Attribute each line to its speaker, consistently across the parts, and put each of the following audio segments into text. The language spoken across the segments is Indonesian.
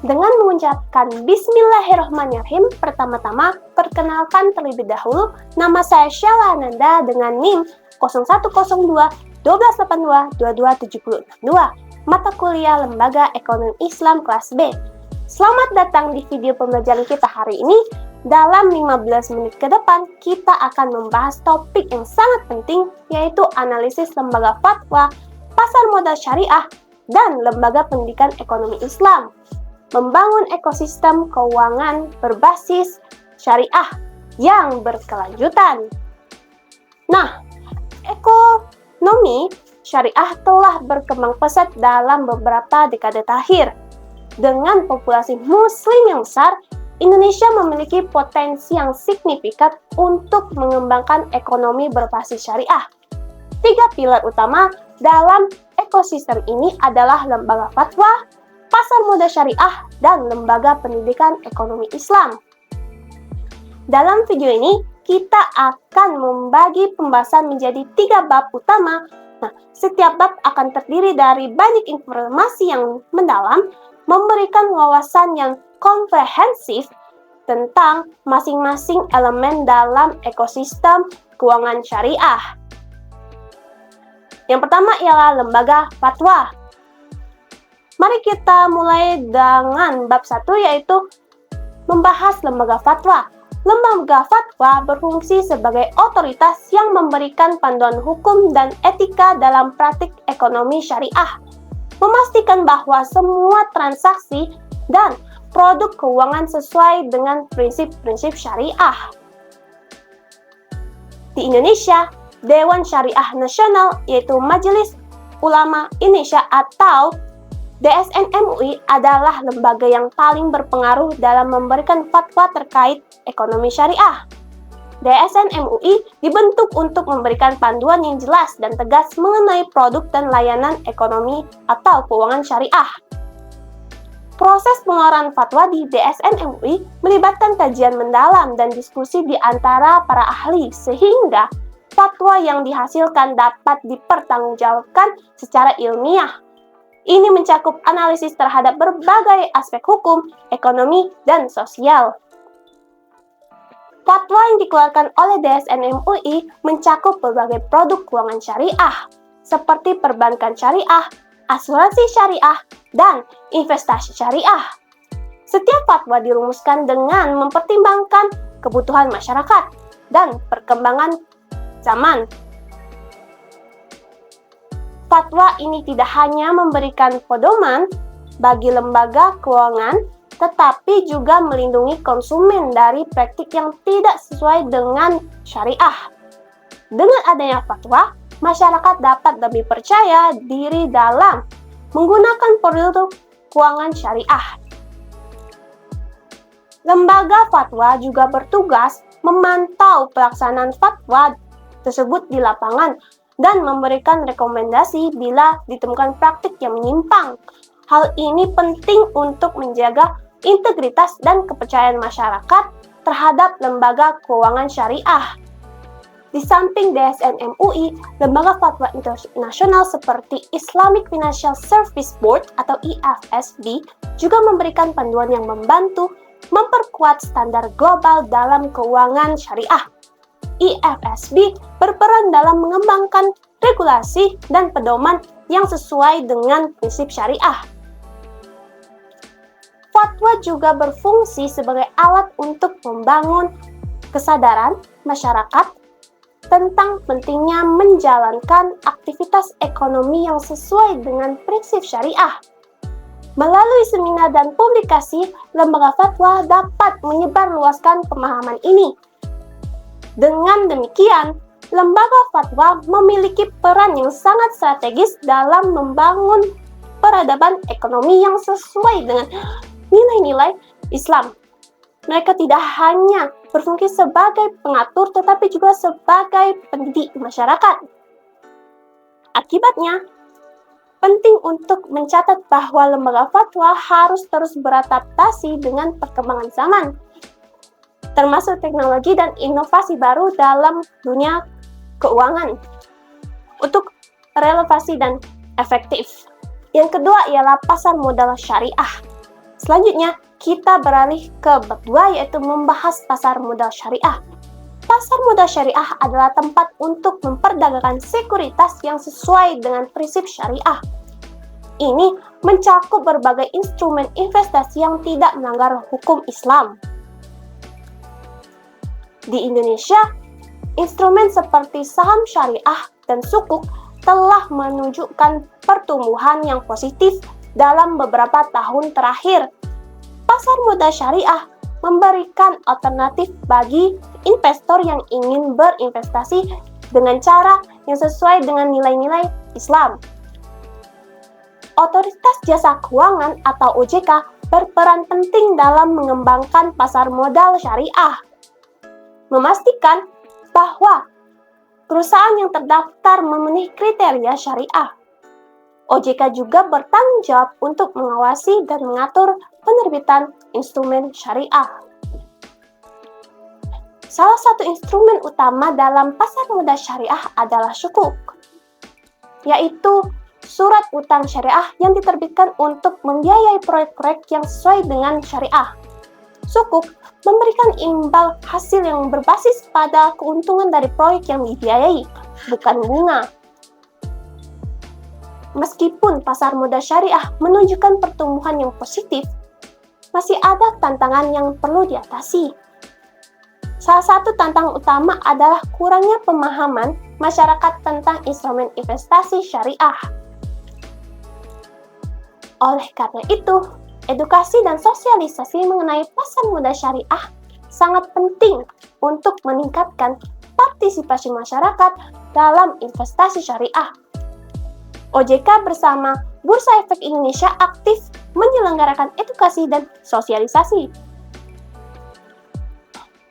Speaker 1: Dengan mengucapkan Bismillahirrahmanirrahim, pertama-tama perkenalkan terlebih dahulu, nama saya Sheila Ananda dengan NIM 0102 1282 2276 mata kuliah Lembaga Ekonomi Islam kelas B. Selamat datang di video pembelajaran kita hari ini. Dalam 15 menit ke depan, kita akan membahas topik yang sangat penting, yaitu analisis lembaga fatwa, pasar modal syariah, dan lembaga pendidikan ekonomi Islam. Membangun ekosistem keuangan berbasis syariah yang berkelanjutan. Nah, ekonomi syariah telah berkembang pesat dalam beberapa dekade terakhir. Dengan populasi muslim yang besar, Indonesia memiliki potensi yang signifikan untuk mengembangkan ekonomi berbasis syariah. 3 pilar utama dalam ekosistem ini adalah lembaga fatwa, pasar modal syariah, dan lembaga pendidikan ekonomi Islam. Dalam video ini, kita akan membagi pembahasan menjadi 3 bab utama. Nah, setiap bab akan terdiri dari banyak informasi yang mendalam, memberikan wawasan yang komprehensif tentang masing-masing elemen dalam ekosistem keuangan syariah. Yang pertama ialah lembaga fatwa. Mari kita mulai dengan bab 1, yaitu membahas lembaga fatwa. Lembaga fatwa berfungsi sebagai otoritas yang memberikan panduan hukum dan etika dalam praktik ekonomi syariah, memastikan bahwa semua transaksi dan produk keuangan sesuai dengan prinsip-prinsip syariah. Di Indonesia, Dewan Syariah Nasional, yaitu Majelis Ulama Indonesia atau DSN MUI, adalah lembaga yang paling berpengaruh dalam memberikan fatwa terkait ekonomi syariah. DSN MUI dibentuk untuk memberikan panduan yang jelas dan tegas mengenai produk dan layanan ekonomi atau keuangan syariah. Proses pengeluaran fatwa di DSN MUI melibatkan kajian mendalam dan diskusi di antara para ahli, sehingga fatwa yang dihasilkan dapat dipertanggungjawabkan secara ilmiah. Ini mencakup analisis terhadap berbagai aspek hukum, ekonomi, dan sosial. Fatwa yang dikeluarkan oleh DSN MUI mencakup berbagai produk keuangan syariah, seperti perbankan syariah, asuransi syariah, dan investasi syariah. Setiap fatwa dirumuskan dengan mempertimbangkan kebutuhan masyarakat dan perkembangan zaman. Fatwa ini tidak hanya memberikan pedoman bagi lembaga keuangan, tetapi juga melindungi konsumen dari praktik yang tidak sesuai dengan syariah. Dengan adanya fatwa, masyarakat dapat lebih percaya diri dalam menggunakan produk keuangan syariah. Lembaga fatwa juga bertugas memantau pelaksanaan fatwa tersebut di lapangan dan memberikan rekomendasi bila ditemukan praktik yang menyimpang. Hal ini penting untuk menjaga integritas dan kepercayaan masyarakat terhadap lembaga keuangan syariah. Di samping DSN MUI, lembaga fatwa internasional seperti Islamic Financial Service Board atau IFSB juga memberikan panduan yang membantu memperkuat standar global dalam keuangan syariah. IFSB berperan dalam mengembangkan regulasi dan pedoman yang sesuai dengan prinsip syariah. Fatwa juga berfungsi sebagai alat untuk membangun kesadaran masyarakat tentang pentingnya menjalankan aktivitas ekonomi yang sesuai dengan prinsip syariah. Melalui seminar dan publikasi, lembaga fatwa dapat menyebarluaskan pemahaman ini. Dengan demikian, lembaga fatwa memiliki peran yang sangat strategis dalam membangun peradaban ekonomi yang sesuai dengan nilai-nilai Islam. Mereka tidak hanya berfungsi sebagai pengatur, tetapi juga sebagai pendidik masyarakat. Akibatnya, penting untuk mencatat bahwa lembaga fatwa harus terus beradaptasi dengan perkembangan zaman, termasuk teknologi dan inovasi baru dalam dunia keuangan, untuk relevansi dan efektif. Yang kedua ialah pasar modal syariah. Selanjutnya, kita beralih ke bab 2, yaitu membahas pasar modal syariah. Pasar modal syariah adalah tempat untuk memperdagangkan sekuritas yang sesuai dengan prinsip syariah. Ini mencakup berbagai instrumen investasi yang tidak melanggar hukum Islam. Di Indonesia, instrumen seperti saham syariah dan sukuk telah menunjukkan pertumbuhan yang positif dalam beberapa tahun terakhir. Pasar modal syariah memberikan alternatif bagi investor yang ingin berinvestasi dengan cara yang sesuai dengan nilai-nilai Islam. Otoritas Jasa Keuangan atau OJK berperan penting dalam mengembangkan pasar modal syariah, memastikan bahwa perusahaan yang terdaftar memenuhi kriteria syariah. OJK juga bertanggung jawab untuk mengawasi dan mengatur penerbitan instrumen syariah. Salah satu instrumen utama dalam pasar modal syariah adalah sukuk, yaitu surat utang syariah yang diterbitkan untuk membiayai proyek-proyek yang sesuai dengan syariah. Sukuk memberikan imbal hasil yang berbasis pada keuntungan dari proyek yang dibiayai, bukan bunga. Meskipun pasar modal syariah menunjukkan pertumbuhan yang positif, masih ada tantangan yang perlu diatasi. Salah satu tantangan utama adalah kurangnya pemahaman masyarakat tentang instrumen investasi syariah. Oleh karena itu, edukasi dan sosialisasi mengenai pasar modal syariah sangat penting untuk meningkatkan partisipasi masyarakat dalam investasi syariah. OJK bersama Bursa Efek Indonesia aktif menyelenggarakan edukasi dan sosialisasi.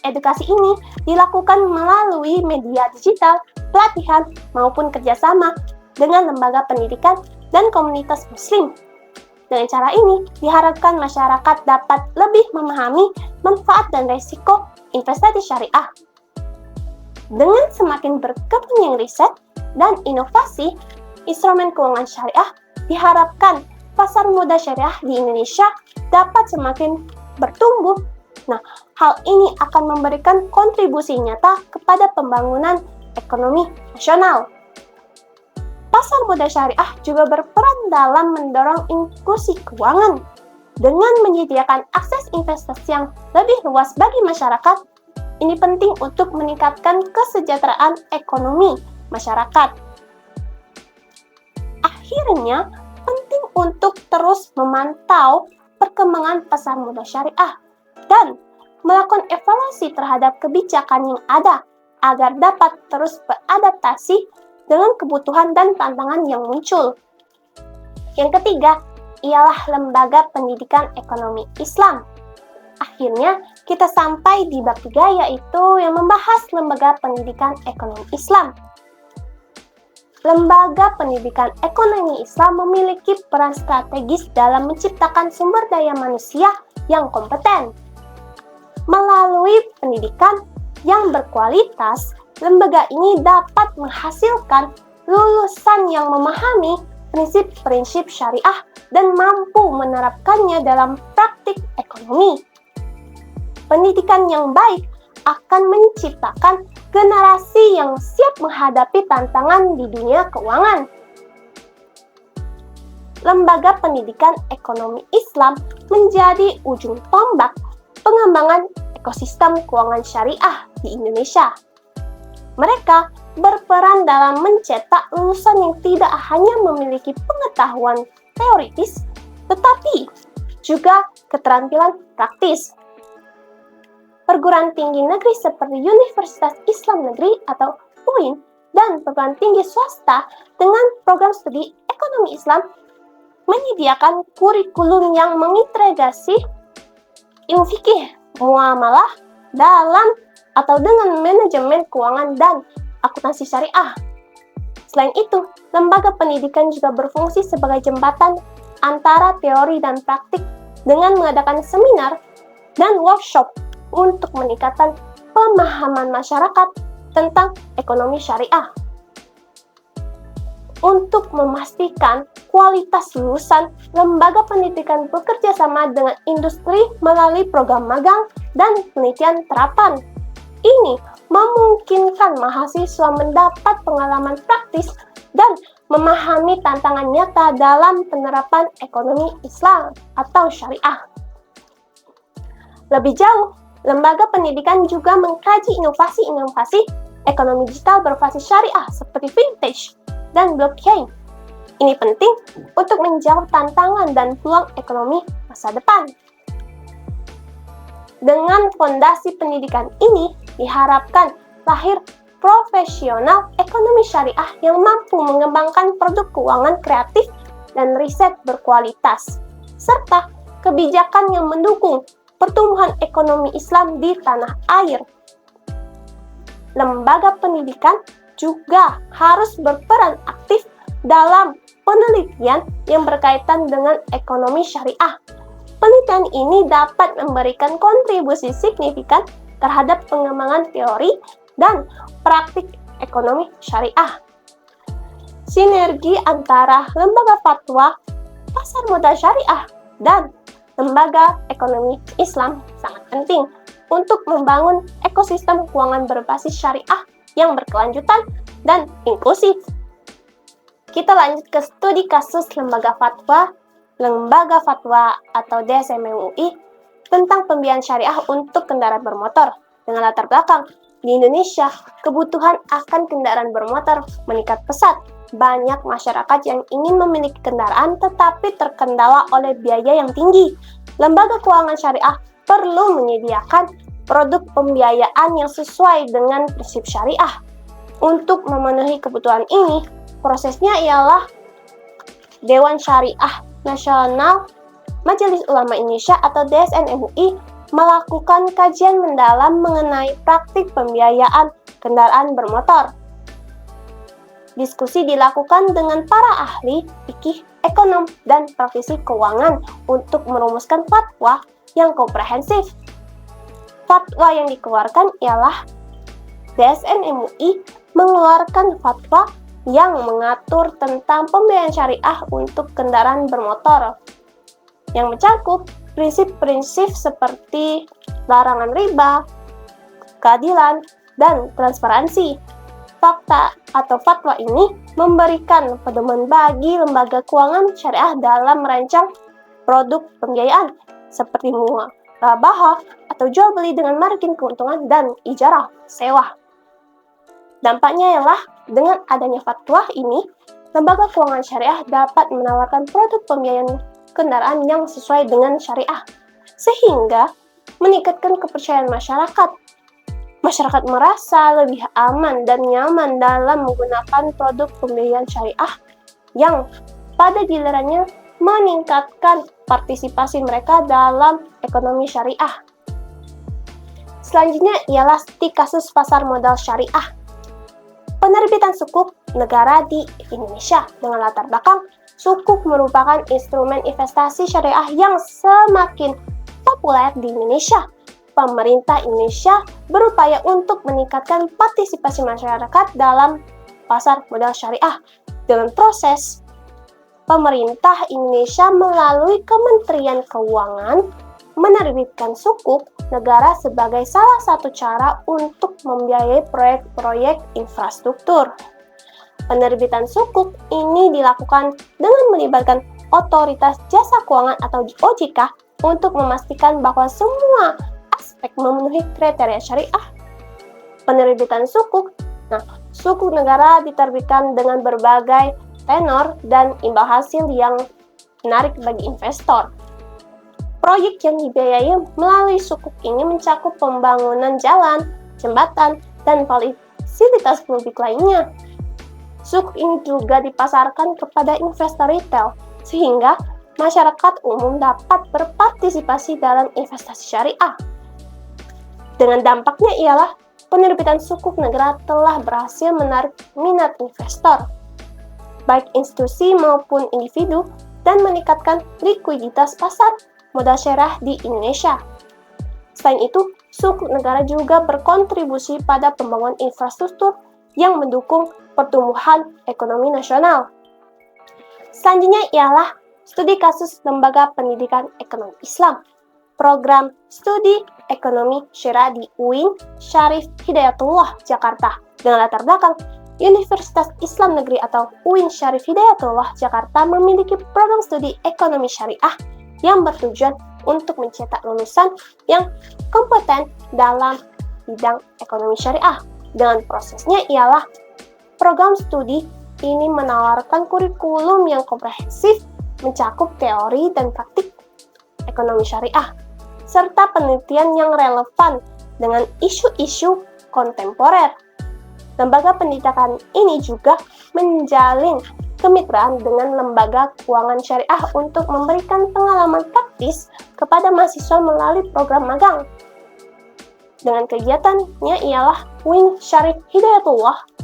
Speaker 1: Edukasi ini dilakukan melalui media digital, pelatihan, maupun kerjasama dengan lembaga pendidikan dan komunitas muslim. Dengan cara ini, diharapkan masyarakat dapat lebih memahami manfaat dan risiko investasi syariah. Dengan semakin berkembangnya riset dan inovasi, instrumen keuangan syariah diharapkan pasar modal syariah di Indonesia dapat semakin bertumbuh. Nah, hal ini akan memberikan kontribusi nyata kepada pembangunan ekonomi nasional. Pasar modal syariah juga berperan dalam mendorong inklusi keuangan. Dengan menyediakan akses investasi yang lebih luas bagi masyarakat, ini penting untuk meningkatkan kesejahteraan ekonomi masyarakat. Akhirnya, penting untuk terus memantau perkembangan pasar modal syariah dan melakukan evaluasi terhadap kebijakan yang ada agar dapat terus beradaptasi dengan kebutuhan dan tantangan yang muncul. Yang ketiga, ialah lembaga pendidikan ekonomi Islam. Akhirnya, kita sampai di bab 3, yaitu yang membahas lembaga pendidikan ekonomi Islam. Lembaga pendidikan ekonomi Islam memiliki peran strategis dalam menciptakan sumber daya manusia yang kompeten. Melalui pendidikan yang berkualitas, lembaga ini dapat menghasilkan lulusan yang memahami prinsip-prinsip syariah dan mampu menerapkannya dalam praktik ekonomi. Pendidikan yang baik akan menciptakan generasi yang siap menghadapi tantangan di dunia keuangan. Lembaga pendidikan ekonomi Islam menjadi ujung tombak pengembangan ekosistem keuangan syariah di Indonesia. Mereka berperan dalam mencetak lulusan yang tidak hanya memiliki pengetahuan teoritis, tetapi juga keterampilan praktis. Perguruan tinggi negeri seperti Universitas Islam Negeri atau UIN dan perguruan tinggi swasta dengan program studi ekonomi Islam menyediakan kurikulum yang mengintegrasi ilmu fikih muamalah dalam atau dengan manajemen keuangan dan akuntansi syariah. Selain itu, lembaga pendidikan juga berfungsi sebagai jembatan antara teori dan praktik dengan mengadakan seminar dan workshop untuk meningkatkan pemahaman masyarakat tentang ekonomi syariah. Untuk memastikan kualitas lulusan, lembaga pendidikan bekerja sama dengan industri melalui program magang dan penelitian terapan. Ini memungkinkan mahasiswa mendapat pengalaman praktis dan memahami tantangan nyata dalam penerapan ekonomi Islam atau syariah. Lebih jauh, lembaga pendidikan juga mengkaji inovasi-inovasi ekonomi digital berbasis syariah seperti vintage dan blockchain. Ini penting untuk menjawab tantangan dan peluang ekonomi masa depan. Dengan fondasi pendidikan ini, diharapkan lahir profesional ekonomi syariah yang mampu mengembangkan produk keuangan kreatif dan riset berkualitas, serta kebijakan yang mendukung pertumbuhan ekonomi Islam di tanah air. Lembaga pendidikan juga harus berperan aktif dalam penelitian yang berkaitan dengan ekonomi syariah. Penelitian ini dapat memberikan kontribusi signifikan terhadap pengembangan teori dan praktik ekonomi syariah. Sinergi antara lembaga fatwa, pasar modal syariah, dan lembaga ekonomi Islam sangat penting untuk membangun ekosistem keuangan berbasis syariah yang berkelanjutan dan inklusif. Kita lanjut ke studi kasus lembaga fatwa atau DSM MUI tentang pembiayaan syariah untuk kendaraan bermotor. Dengan latar belakang, di Indonesia, kebutuhan akan kendaraan bermotor meningkat pesat. Banyak masyarakat yang ingin memiliki kendaraan tetapi terkendala oleh biaya yang tinggi. Lembaga keuangan syariah perlu menyediakan produk pembiayaan yang sesuai dengan prinsip syariah. Untuk memenuhi kebutuhan ini, prosesnya ialah Dewan Syariah Nasional Majelis Ulama Indonesia atau DSN MUI melakukan kajian mendalam mengenai praktik pembiayaan kendaraan bermotor. Diskusi dilakukan dengan para ahli fikih, ekonom, dan praktisi keuangan untuk merumuskan fatwa yang komprehensif. Fatwa yang dikeluarkan ialah DSN MUI mengeluarkan fatwa yang mengatur tentang pembiayaan syariah untuk kendaraan bermotor, yang mencakup prinsip-prinsip seperti larangan riba, keadilan, dan transparansi. Fakta atau fatwa ini memberikan pedoman bagi lembaga keuangan syariah dalam merancang produk pembiayaan seperti murabahah atau jual beli dengan margin keuntungan dan ijarah sewa. Dampaknya ialah dengan adanya fatwa ini, lembaga keuangan syariah dapat menawarkan produk pembiayaan kendaraan yang sesuai dengan syariah, sehingga meningkatkan kepercayaan masyarakat. Masyarakat merasa lebih aman dan nyaman dalam menggunakan produk pembiayaan syariah yang pada gilirannya meningkatkan partisipasi mereka dalam ekonomi syariah. Selanjutnya ialah studi kasus pasar modal syariah. Penerbitan sukuk negara di Indonesia. Dengan latar belakang, sukuk merupakan instrumen investasi syariah yang semakin populer di Indonesia. Pemerintah Indonesia berupaya untuk meningkatkan partisipasi masyarakat dalam pasar modal syariah. Dengan proses, pemerintah Indonesia melalui Kementerian Keuangan menerbitkan sukuk negara sebagai salah satu cara untuk membiayai proyek-proyek infrastruktur. Penerbitan sukuk ini dilakukan dengan melibatkan Otoritas Jasa Keuangan atau OJK untuk memastikan bahwa semua aspek memenuhi kriteria syariah. Penerbitan sukuk, sukuk negara diterbitkan dengan berbagai tenor dan imbal hasil yang menarik bagi investor. Proyek yang dibiayai melalui sukuk ini mencakup pembangunan jalan, jembatan, dan fasilitas publik lainnya. Sukuk ini juga dipasarkan kepada investor retail, sehingga masyarakat umum dapat berpartisipasi dalam investasi syariah. Dengan dampaknya ialah penerbitan sukuk negara telah berhasil menarik minat investor, baik institusi maupun individu, dan meningkatkan likuiditas pasar modal syariah di Indonesia. Selain itu, sukuk negara juga berkontribusi pada pembangunan infrastruktur yang mendukung pertumbuhan ekonomi nasional. Selanjutnya ialah studi kasus Lembaga Pendidikan Ekonomi Islam, program studi ekonomi syariah di UIN Syarif Hidayatullah Jakarta dengan latar belakang Universitas Islam Negeri atau UIN Syarif Hidayatullah Jakarta memiliki program studi ekonomi syariah yang bertujuan untuk mencetak lulusan yang kompeten dalam bidang ekonomi syariah. Dengan prosesnya ialah program studi ini menawarkan kurikulum yang komprehensif, mencakup teori dan praktik ekonomi syariah, serta penelitian yang relevan dengan isu-isu kontemporer. Lembaga pendidikan ini juga menjalin kemitraan dengan lembaga keuangan syariah untuk memberikan pengalaman praktis kepada mahasiswa melalui program magang. Dengan kegiatannya ialah UIN Syarif Hidayatullah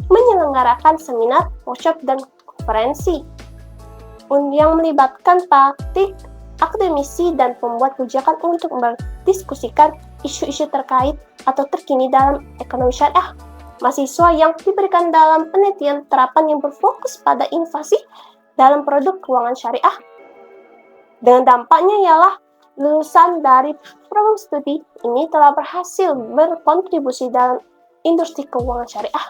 Speaker 1: menyelenggarakan seminar, workshop, dan konferensi yang melibatkan praktik, akademisi, dan pembuat kebijakan untuk mendiskusikan isu-isu terkait atau terkini dalam ekonomi syariah. Mahasiswa yang diberikan dalam penelitian terapan yang berfokus pada inovasi dalam produk keuangan syariah. Dengan dampaknya ialah lulusan dari program studi ini telah berhasil berkontribusi dalam industri keuangan syariah,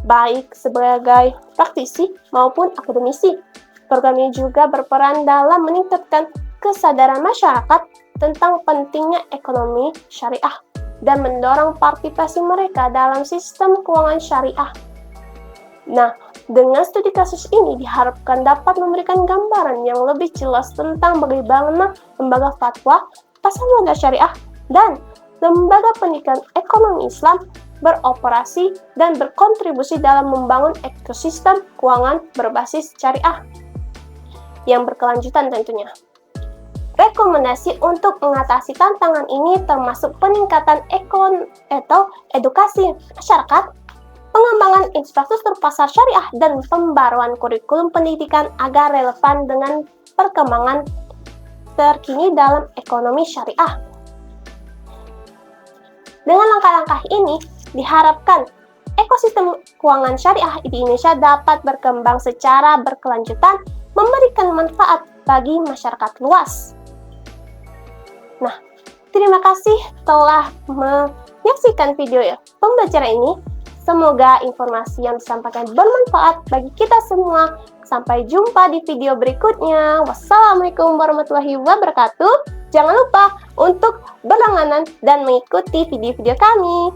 Speaker 1: baik sebagai praktisi maupun akademisi. Program ini juga berperan dalam meningkatkan kesadaran masyarakat tentang pentingnya ekonomi syariah dan mendorong partisipasi mereka dalam sistem keuangan syariah. Nah, dengan studi kasus ini diharapkan dapat memberikan gambaran yang lebih jelas tentang bagaimana lembaga fatwa, pasar modal syariah, dan lembaga pendidikan ekonomi Islam beroperasi dan berkontribusi dalam membangun ekosistem keuangan berbasis syariah yang berkelanjutan tentunya. Rekomendasi untuk mengatasi tantangan ini termasuk peningkatan edukasi masyarakat, pengembangan infrastruktur pasar syariah, dan pembaruan kurikulum pendidikan agar relevan dengan perkembangan terkini dalam ekonomi syariah. Dengan langkah-langkah ini, diharapkan ekosistem keuangan syariah di Indonesia dapat berkembang secara berkelanjutan, memberikan manfaat bagi masyarakat luas. Nah, terima kasih telah menyaksikan video pembelajaran ini. Semoga informasi yang disampaikan bermanfaat bagi kita semua. Sampai jumpa di video berikutnya. Wassalamualaikum warahmatullahi wabarakatuh. Jangan lupa untuk berlangganan dan mengikuti video-video kami.